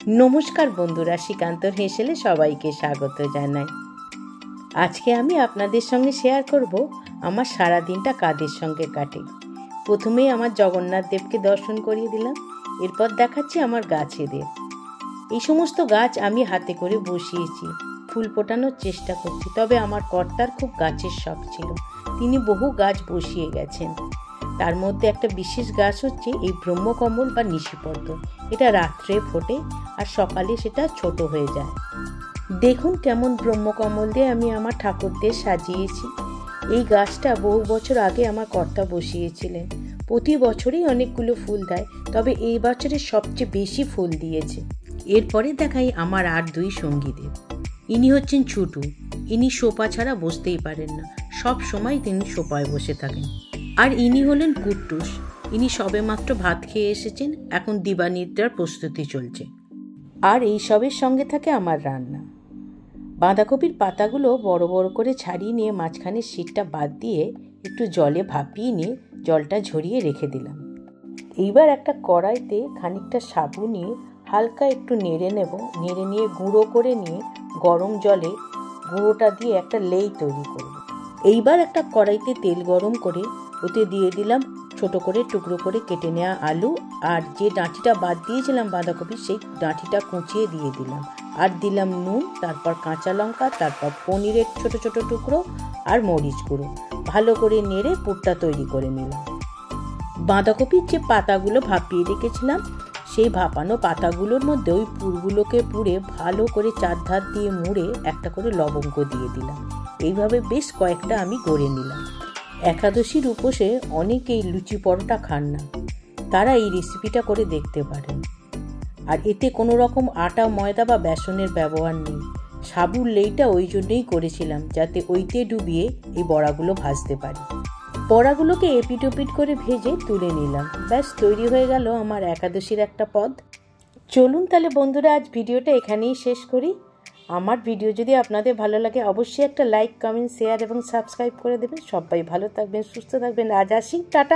নমস্কার বন্ধুরা, শ্রীকান্তর হেসেলে সবাইকে স্বাগত জানাই। আজকে আমি আপনাদের সঙ্গে শেয়ার করব আমার সারা দিনটা কাদের সঙ্গে কাটে। প্রথমেই আমার জগন্নাথ দেবকে দর্শন করিয়ে দিলাম, এরপর দেখাচ্ছি আমার গাছেদের। এই সমস্ত গাছ আমি হাতে করে বসিয়েছি, ফুল ফোটানোর চেষ্টা করছি। তবে আমার কর্তার খুব গাছের শখ ছিল, তিনি বহু গাছ বসিয়ে গেছেন। তার মধ্যে একটা বিশেষ গাছ হচ্ছে এই ব্রহ্মকমল বা নিশিপদ্ম। এটা রাত্রে ফোটে আর সকালে সেটা ছোট হয়ে যায়। দেখুন কেমন ব্রহ্মকমল দিয়ে আমি আমার ঠাকুরদের সাজিয়েছি। এই গাছটা বহু বছর আগে আমার কর্তা বসিয়েছিলেন। প্রতি বছরই অনেকগুলো ফুল দেয়, তবে এই বছরে সবচেয়ে বেশি ফুল দিয়েছে। এরপরে দেখাই আমার আর দুই সঙ্গীদের। ইনি হচ্ছেন ছুটু। ইনি সোফা ছাড়া বসতেই পারেন না, সব সময় তিনি সোফায় বসে থাকেন। আর ইনি হলেন কুট্টুস। ইনি সবেমাত্র ভাত খেয়ে এসেছেন, এখন দিবানিদ্রার প্রস্তুতি চলছে। আর এই সবের সঙ্গে থাকে আমার রান্না। বাঁধাকপির পাতাগুলো বড় বড় করে ছাড়িয়ে নিয়ে মাঝখানের শীটটা বাদ দিয়ে একটু জলে ভাপিয়ে নিয়ে জলটা ঝরিয়ে রেখে দিলাম। এইবার একটা কড়াইতে খানিকটা সাবু নিয়ে হালকা একটু নেড়ে নেব। নেড়ে নিয়ে গুঁড়ো করে নিয়ে গরম জলে গুঁড়োটা দিয়ে একটা লেই তৈরি করব। এইবার একটা কড়াইতে তেল গরম করে ওতে দিয়ে দিলাম ছোট করে টুকরো করে কেটে নেওয়া আলু, আর যে ডাঁটিটা বাদ দিয়েছিলাম বাঁধাকপি, সেই ডাঁটিটা কুচিয়ে দিয়ে দিলাম। আর দিলাম নুন, তারপর কাঁচা লঙ্কা, তারপর পনিরের ছোট ছোট টুকরো আর মরিচ গুঁড়ো। ভালো করে নেড়ে পুরটা তৈরি করে নিলাম। বাঁধাকপির যে পাতাগুলো ভাপিয়ে রেখেছিলাম, সেই ভাপানো পাতাগুলোর মধ্যে ওই পুরগুলোকে পুড়ে ভালো করে চারধার দিয়ে মুড়ে একটা করে লবঙ্গ দিয়ে দিলাম। এইভাবে বেশ কয়েকটা আমি গড়ে নিলাম। একাদশীর উপোসে অনেকেই লুচি পরোটা খান না, তারা এই রেসিপিটা করে দেখতে পারেন। আর এতে কোনো রকম আটা, ময়দা বা বেসনের ব্যবহার নেই। সাবুর লেইটা ওই জন্যই করেছিলাম, যাতে ওইতে ডুবিয়ে এই বড়াগুলো ভাজতে পারি। বড়াগুলোকে এপিট ওপিট করে ভেজে তুলে নিলাম। ব্যাস তৈরি হয়ে গেল আমার একাদশীর একটা পদ। চলুন তাহলে বন্ধুরা, আজ ভিডিওটা এখানেই শেষ করি। আমার ভিডিও যদি আপনাদের ভালো লাগে অবশ্যই একটা লাইক, কমেন্ট, শেয়ার এবং সাবস্ক্রাইব করে দেবেন। সবাই ভালো থাকবেন, সুস্থ থাকবেন। আজ আসি, টাটা।